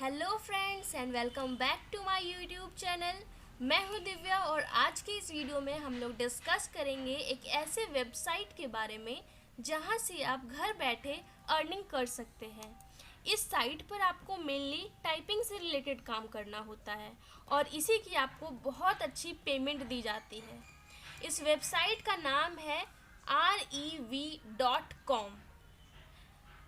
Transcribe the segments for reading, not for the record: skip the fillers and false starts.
Hello friends and welcome back to my YouTube channel. मैं हूं दिव्या और आज की इस वीडियो में हम लोग डिस्कस करेंगे एक ऐसे वेबसाइट के बारे में जहां से आप घर बैठे अर्निंग कर सकते हैं। इस साइट पर आपको मेनली टाइपिंग से रिलेटेड काम करना होता है और इसी की आपको बहुत अच्छी पेमेंट दी जाती है। इस वेबसाइट का नाम है rev.com।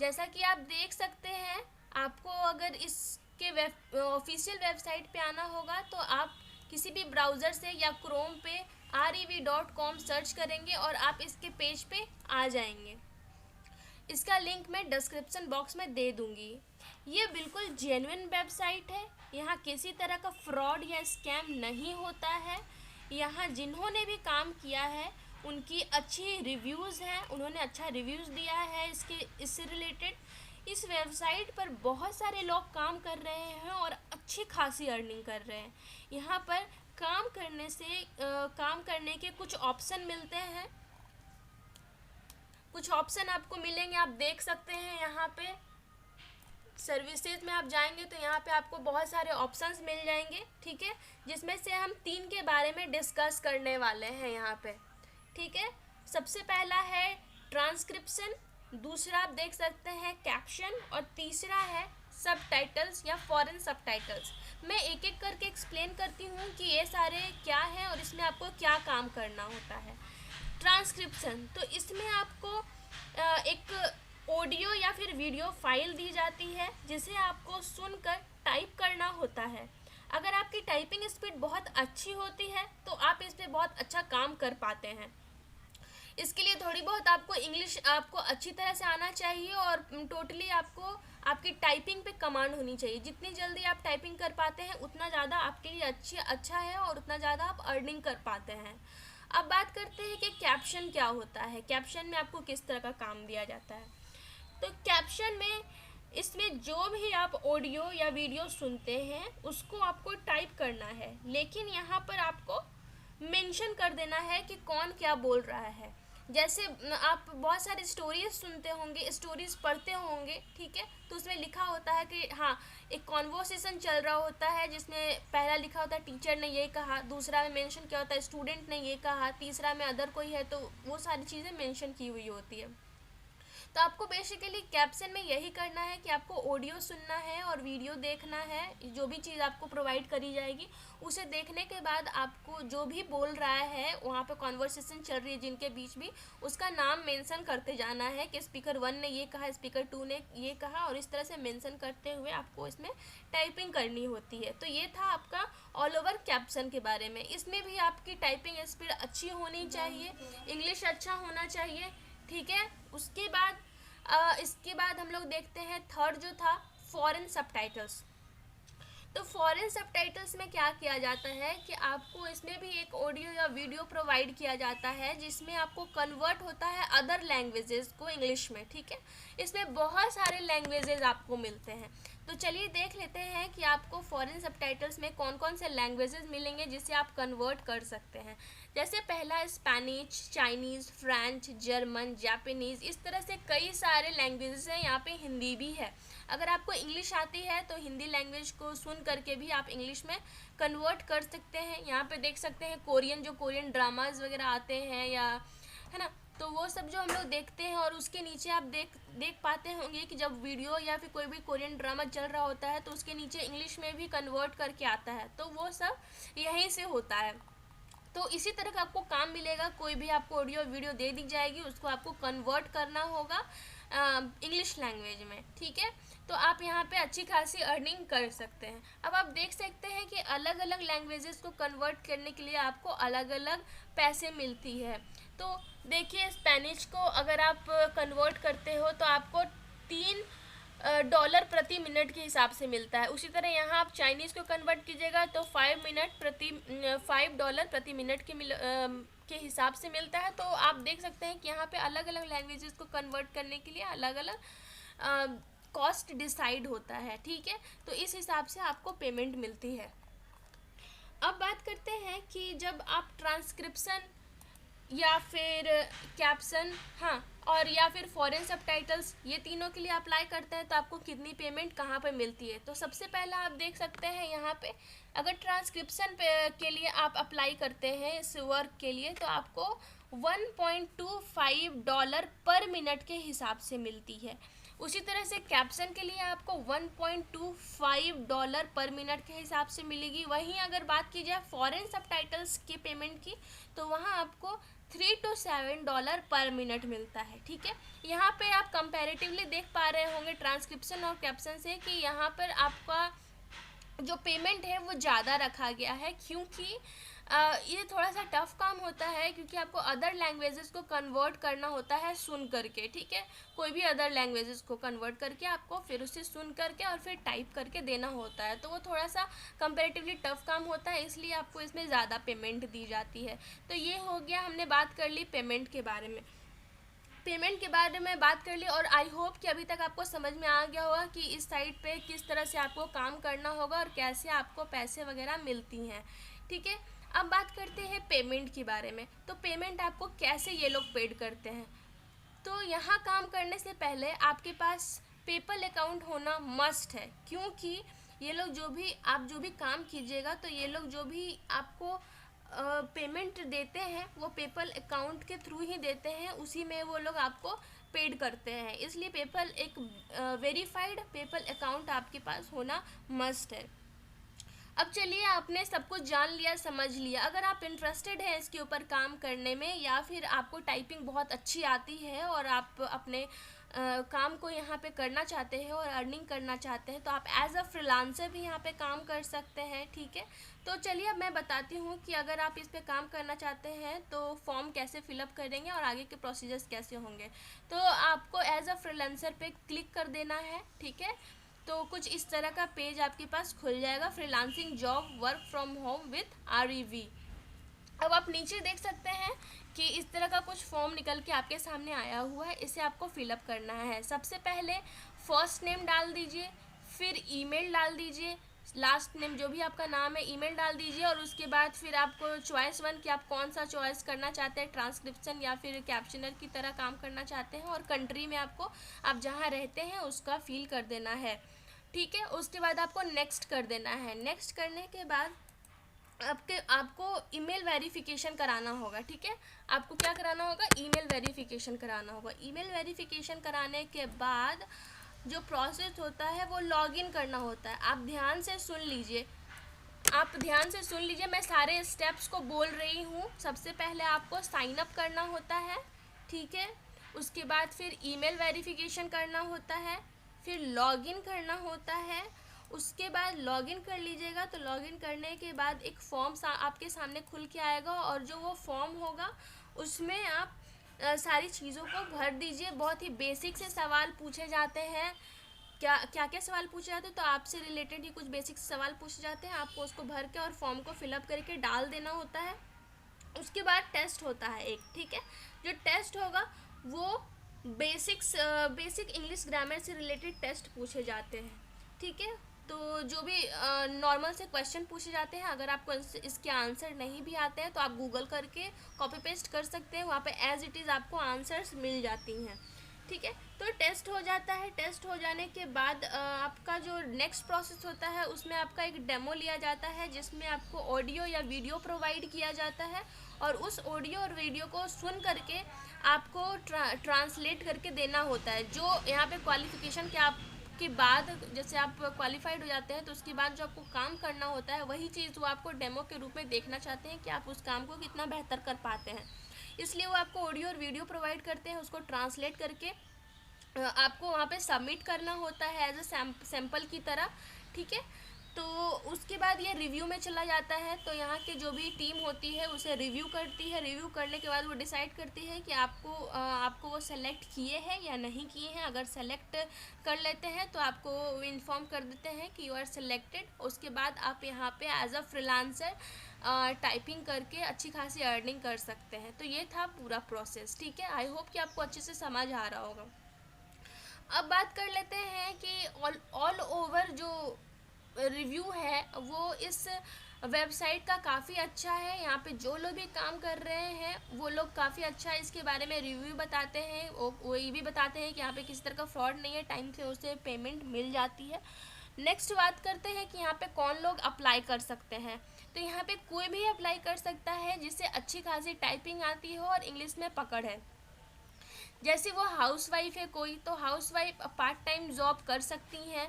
जैसा कि आप देख सकते हैं, आपको अगर इसके ऑफिशियल वेबसाइट पे आना होगा तो आप किसी भी ब्राउज़र से या क्रोम पे rev.com सर्च करेंगे और आप इसके पेज पे आ जाएंगे। इसका लिंक मैं डिस्क्रिप्शन बॉक्स में दे दूंगी। ये बिल्कुल जेन्युइन वेबसाइट है। यहाँ किसी तरह का फ्रॉड या स्कैम नहीं होता है। यहाँ जिन्होंने भी काम किया है उनकी अच्छी रिव्यूज़ हैं, उन्होंने अच्छा रिव्यूज़ दिया है इससे रिलेटेड। इस वेबसाइट पर बहुत सारे लोग काम कर रहे हैं और अच्छी खासी अर्निंग कर रहे हैं। यहाँ पर काम करने के कुछ ऑप्शन मिलते हैं, कुछ ऑप्शन आपको मिलेंगे, आप देख सकते हैं। यहाँ पे सर्विसेज में आप जाएंगे तो यहाँ पे आपको बहुत सारे ऑप्शंस मिल जाएंगे, ठीक है, जिसमें से हम 3 के बारे में डिस्कस करने वाले हैं यहाँ पे, ठीक है। सबसे पहला है ट्रांसक्रिप्शन, दूसरा आप देख सकते हैं कैप्शन और तीसरा है सबटाइटल्स या फॉरेन सबटाइटल्स। मैं एक एक करके एक्सप्लेन करती हूँ कि ये सारे क्या है और इसमें आपको क्या काम करना होता है। ट्रांसक्रिप्शन, तो इसमें आपको एक ऑडियो या फिर वीडियो फाइल दी जाती है जिसे आपको सुनकर टाइप करना होता है। अगर आपकी टाइपिंग स्पीड बहुत अच्छी होती है तो आप इस पर बहुत अच्छा काम कर पाते हैं। इसके लिए थोड़ी बहुत आपको इंग्लिश आपको अच्छी तरह से आना चाहिए और टोटली आपको आपकी टाइपिंग पे कमांड होनी चाहिए। जितनी जल्दी आप टाइपिंग कर पाते हैं उतना ज़्यादा आपके लिए अच्छा है और उतना ज़्यादा आप अर्निंग कर पाते हैं। अब बात करते हैं कि कैप्शन क्या होता है, कैप्शन में आपको किस तरह का काम दिया जाता है। तो कैप्शन में इसमें जो भी आप ऑडियो या वीडियो सुनते हैं उसको आपको टाइप करना है, लेकिन यहाँ पर आपको मेंशन कर देना है कि कौन क्या बोल रहा है। जैसे आप बहुत सारी स्टोरीज सुनते होंगे, स्टोरीज पढ़ते होंगे, ठीक है, तो उसमें लिखा होता है कि हाँ, एक कॉन्वर्सेशन चल रहा होता है जिसमें पहला लिखा होता है टीचर ने ये कहा, दूसरा में मेंशन किया होता है स्टूडेंट ने ये कहा, तीसरा में अदर कोई है, तो वो सारी चीज़ें मेंशन की हुई होती है। तो आपको बेसिकली कैप्शन में यही करना है कि आपको ऑडियो सुनना है और वीडियो देखना है। जो भी चीज़ आपको प्रोवाइड करी जाएगी उसे देखने के बाद आपको जो भी बोल रहा है, वहाँ पे कॉन्वर्सेशन चल रही है जिनके बीच भी, उसका नाम मेंशन करते जाना है कि स्पीकर 1 ने ये कहा, स्पीकर 2 ने ये कहा, और इस तरह से मेंशन करते हुए आपको इसमें टाइपिंग करनी होती है। तो ये था आपका ऑल ओवर कैप्शन के बारे में। इसमें भी आपकी टाइपिंग स्पीड अच्छी होनी चाहिए, इंग्लिश अच्छा होना चाहिए, ठीक है। इसके बाद हम लोग देखते हैं थर्ड जो था फॉरेन सबटाइटल्स। तो फॉरेन सबटाइटल्स में क्या किया जाता है कि आपको इसमें भी एक ऑडियो या वीडियो प्रोवाइड किया जाता है जिसमें आपको कन्वर्ट होता है अदर लैंग्वेजेस को इंग्लिश में, ठीक है। इसमें बहुत सारे लैंग्वेजेस आपको मिलते हैं। तो चलिए देख लेते हैं कि आपको फॉरेन सबटाइटल्स में कौन कौन से लैंग्वेजेस मिलेंगे जिसे आप कन्वर्ट कर सकते हैं। जैसे पहला Spanish, Chinese, French, German, Japanese, इस तरह से कई सारे लैंग्वेजेस हैं। यहाँ पे हिंदी भी है। अगर आपको इंग्लिश आती है तो हिंदी लैंग्वेज को सुन करके भी आप इंग्लिश में कन्वर्ट कर सकते हैं। यहाँ पे देख सकते हैं कोरियन, जो कोरियन ड्रामाज वगैरह आते हैं, या है ना, तो वो सब जो हम लोग देखते हैं, और उसके नीचे आप देख पाते होंगे कि जब वीडियो या फिर कोई भी कोरियन ड्रामा चल रहा होता है तो उसके नीचे इंग्लिश में भी कन्वर्ट करके आता है, तो वो सब यहीं से होता है। तो इसी तरह का आपको काम मिलेगा। कोई भी आपको ऑडियो वीडियो दे दी जाएगी, उसको आपको कन्वर्ट करना होगा इंग्लिश लैंग्वेज में, ठीक है। तो आप यहाँ पे अच्छी खासी अर्निंग कर सकते हैं। अब आप देख सकते हैं कि अलग अलग लैंग्वेजेस को कन्वर्ट करने के लिए आपको अलग अलग पैसे मिलती है। तो देखिए, स्पेनिश को अगर आप कन्वर्ट करते हो तो आपको $3 प्रति मिनट के हिसाब से मिलता है। उसी तरह यहाँ आप चाइनीज़ को कन्वर्ट कीजिएगा तो $5 प्रति मिनट के हिसाब से मिलता है। तो आप देख सकते हैं कि यहाँ पे अलग अलग लैंग्वेजेस को कन्वर्ट करने के लिए अलग अलग कॉस्ट डिसाइड होता है, ठीक है। तो इस हिसाब से आपको पेमेंट मिलती है। अब बात करते हैं कि जब आप ट्रांसक्रिप्शन या फिर कैप्शन, हाँ, और या फिर फॉरेन सबटाइटल्स, ये तीनों के लिए अप्लाई करते हैं तो आपको कितनी पेमेंट कहाँ पे मिलती है। तो सबसे पहला आप देख सकते हैं यहाँ पे, अगर ट्रांसक्रिप्शन के लिए आप अप्लाई करते हैं इस वर्क के लिए तो आपको $1.25 पर मिनट के हिसाब से मिलती है। उसी तरह से कैप्शन के लिए आपको $1.25 पर मिनट के हिसाब से मिलेगी। वहीं अगर बात की जाए फॉरेन सबटाइटल्स की पेमेंट की तो वहाँ आपको $3 to $7 पर मिनट मिलता है। ठीक है, यहाँ पे आप कंपैरेटिवली देख पा रहे होंगे ट्रांसक्रिप्शन और कैप्शन से कि यहाँ पर आपका जो पेमेंट है वो ज़्यादा रखा गया है, क्योंकि ये थोड़ा सा टफ काम होता है, क्योंकि आपको अदर लैंग्वेजेस को कन्वर्ट करना होता है सुन करके। ठीक है, कोई भी अदर लैंग्वेजेस को कन्वर्ट करके आपको फिर उसे सुन करके और फिर टाइप करके देना होता है, तो वो थोड़ा सा कंपैरेटिवली टफ काम होता है, इसलिए आपको इसमें ज़्यादा पेमेंट दी जाती है। तो ये हो गया, हमने बात कर ली पेमेंट के बारे में। पेमेंट के बारे में बात कर ली, और आई होप कि अभी तक आपको समझ में आ गया होगा कि इस साइट पे किस तरह से आपको काम करना होगा और कैसे आपको पैसे वगैरह मिलती हैं। ठीक है, अब बात करते हैं पेमेंट के बारे में। तो पेमेंट आपको कैसे ये लोग पेड करते हैं। तो यहाँ काम करने से पहले आपके पास पेपल अकाउंट होना मस्ट है, क्योंकि ये लोग जो भी काम कीजिएगा तो ये लोग जो भी आपको पेमेंट देते हैं वो पेपल अकाउंट के थ्रू ही देते हैं, उसी में वो लोग आपको पेड करते हैं। इसलिए पेपल एक वेरीफाइड पेपल अकाउंट आपके पास होना मस्ट है। अब चलिए, आपने सब कुछ जान लिया, समझ लिया। अगर आप इंटरेस्टेड हैं इसके ऊपर काम करने में, या फिर आपको टाइपिंग बहुत अच्छी आती है और आप अपने काम को यहाँ पे करना चाहते हैं और अर्निंग करना चाहते हैं, तो आप एज अ फ्रीलांसर भी यहाँ पे काम कर सकते हैं। ठीक है, तो चलिए अब मैं बताती हूँ कि अगर आप इस पे काम करना चाहते हैं तो फॉर्म कैसे फिलअप करेंगे और आगे के प्रोसीजर्स कैसे होंगे। तो आपको एज अ फ्रीलांसर पे क्लिक कर देना है। ठीक है, तो कुछ इस तरह का पेज आपके पास खुल जाएगा, freelancing job work from home with REV। अब आप नीचे देख सकते हैं कि इस तरह का कुछ फॉर्म निकल के आपके सामने आया हुआ है, इसे आपको फिलअप करना है। सबसे पहले फर्स्ट नेम डाल दीजिए, फिर ईमेल डाल दीजिए, लास्ट नेम जो भी आपका नाम है ईमेल डाल दीजिए, और उसके बाद फिर आपको चॉइस 1 कि आप कौन सा चॉइस करना चाहते हैं, ट्रांसक्रिप्शन या फिर कैप्शनर की तरह काम करना चाहते हैं, और कंट्री में आपको आप जहाँ रहते हैं उसका फिल कर देना है। ठीक है, उसके बाद आपको नेक्स्ट कर देना है। नेक्स्ट करने के बाद आपको ईमेल वेरिफिकेशन कराना होगा। ठीक है, आपको क्या कराना होगा, ईमेल वेरिफिकेशन कराना होगा। ईमेल वेरिफिकेशन कराने के बाद जो प्रोसेस होता है वो लॉगिन करना होता है। आप ध्यान से सुन लीजिए, मैं सारे स्टेप्स को बोल रही हूँ। सबसे पहले आपको साइन अप करना होता है। ठीक है, उसके बाद फिर ईमेल वेरिफिकेशन करना होता है, फिर लॉगिन करना होता है। उसके बाद लॉगिन कर लीजिएगा, तो लॉगिन करने के बाद एक फॉर्म आपके सामने खुल के आएगा, और जो वो फॉर्म होगा उसमें आप सारी चीज़ों को भर दीजिए। बहुत ही बेसिक से सवाल पूछे जाते हैं। क्या सवाल पूछे जाते हैं, तो आपसे रिलेटेड ही कुछ बेसिक सवाल पूछे जाते हैं। आपको उसको भर के और फॉर्म को फिलअप करके डाल देना होता है। उसके बाद टेस्ट होता है एक। ठीक है, जो टेस्ट होगा वो बेसिक इंग्लिश ग्रामर से रिलेटेड टेस्ट पूछे जाते हैं। ठीक है, तो जो भी नॉर्मल से क्वेश्चन पूछे जाते हैं, अगर आपको इसके आंसर नहीं भी आते हैं तो आप गूगल करके कॉपी पेस्ट कर सकते हैं, वहाँ पे एज इट इज़ आपको आंसर्स मिल जाती हैं। ठीक है, तो टेस्ट हो जाता है। टेस्ट हो जाने के बाद आपका जो नेक्स्ट प्रोसेस होता है उसमें आपका एक डेमो लिया जाता है, जिसमें आपको ऑडियो या वीडियो प्रोवाइड किया जाता है, और उस ऑडियो और वीडियो को सुन करके आपको ट्रांसलेट करके देना होता है। जो यहाँ पे क्वालिफिकेशन के बाद, जैसे आप क्वालिफाइड हो जाते हैं तो उसके बाद जो आपको काम करना होता है वही चीज़ वो आपको डेमो के रूप में देखना चाहते हैं कि आप उस काम को कितना बेहतर कर पाते हैं। इसलिए वो आपको ऑडियो और वीडियो प्रोवाइड करते हैं, उसको ट्रांसलेट करके आपको वहाँ पे सबमिट करना होता है एज अ सैम्पल की तरह। ठीक है, तो उसके बाद ये रिव्यू में चला जाता है। तो यहाँ के जो भी टीम होती है उसे रिव्यू करती है। रिव्यू करने के बाद वो डिसाइड करती है कि आपको वो सेलेक्ट किए हैं या नहीं किए हैं। अगर सेलेक्ट कर लेते हैं तो आपको इन्फॉर्म कर देते हैं कि यू आर सेलेक्टेड। उसके बाद आप यहाँ पे एज अ फ्रीलांसर टाइपिंग करके अच्छी खासी अर्निंग कर सकते हैं। तो ये था पूरा प्रोसेस। ठीक है, आई होप कि आपको अच्छे से समझ आ रहा होगा। अब बात कर लेते हैं कि ऑल ओवर जो रिव्यू है वो इस वेबसाइट का काफ़ी अच्छा है। यहाँ पे जो लोग भी काम कर रहे हैं वो लोग काफ़ी अच्छा इसके बारे में रिव्यू बताते हैं। वो ये भी बताते हैं कि यहाँ पे किसी तरह का फ्रॉड नहीं है, टाइम से उसे पेमेंट मिल जाती है। नेक्स्ट बात करते हैं कि यहाँ पे कौन लोग अप्लाई कर सकते हैं। तो यहाँ पे कोई भी अप्लाई कर सकता है जिससे अच्छी खासी टाइपिंग आती हो और इंग्लिश में पकड़ है। जैसे वो हाउसवाइफ है कोई, तो हाउसवाइफ पार्ट टाइम जॉब कर सकती हैं।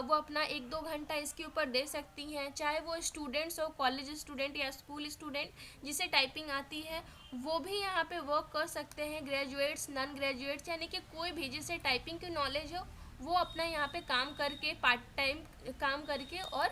वो अपना 1-2 घंटा इसके ऊपर दे सकती हैं। चाहे वो स्टूडेंट्स हो, कॉलेज स्टूडेंट या स्कूल स्टूडेंट जिसे टाइपिंग आती है, वो भी यहाँ पे वर्क कर सकते हैं। ग्रेजुएट्स, नॉन ग्रेजुएट्स, यानी कि कोई भी जिसे टाइपिंग की नॉलेज हो वो अपना यहाँ पे काम करके, पार्ट टाइम काम करके और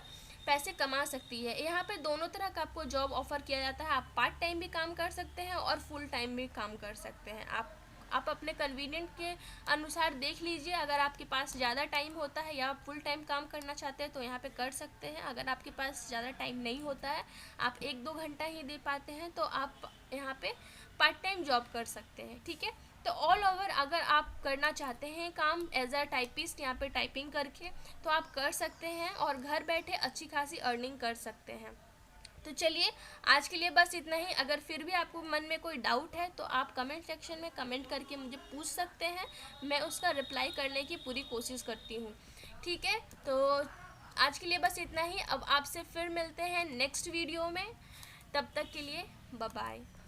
पैसे कमा सकती है। यहाँ पे दोनों तरह का आपको जॉब ऑफर किया जाता है। आप पार्ट टाइम भी काम कर सकते हैं और फुल टाइम भी काम कर सकते हैं। आप अपने कन्वीनियंट के अनुसार देख लीजिए। अगर आपके पास ज़्यादा टाइम होता है या आप फुल टाइम काम करना चाहते हैं तो यहाँ पे कर सकते हैं। अगर आपके पास ज़्यादा टाइम नहीं होता है, आप 1-2 घंटा ही दे पाते हैं, तो आप यहाँ पे पार्ट टाइम जॉब कर सकते हैं। ठीक है, तो ऑल ओवर अगर आप करना चाहते हैं काम एज अ टाइपिस्ट यहाँ पे टाइपिंग करके, तो आप कर सकते हैं और घर बैठे अच्छी खासी अर्निंग कर सकते हैं। तो चलिए, आज के लिए बस इतना ही। अगर फिर भी आपको मन में कोई डाउट है तो आप कमेंट सेक्शन में कमेंट करके मुझे पूछ सकते हैं। मैं उसका रिप्लाई करने की पूरी कोशिश करती हूँ। ठीक है, तो आज के लिए बस इतना ही। अब आपसे फिर मिलते हैं नेक्स्ट वीडियो में। तब तक के लिए बाय बाय।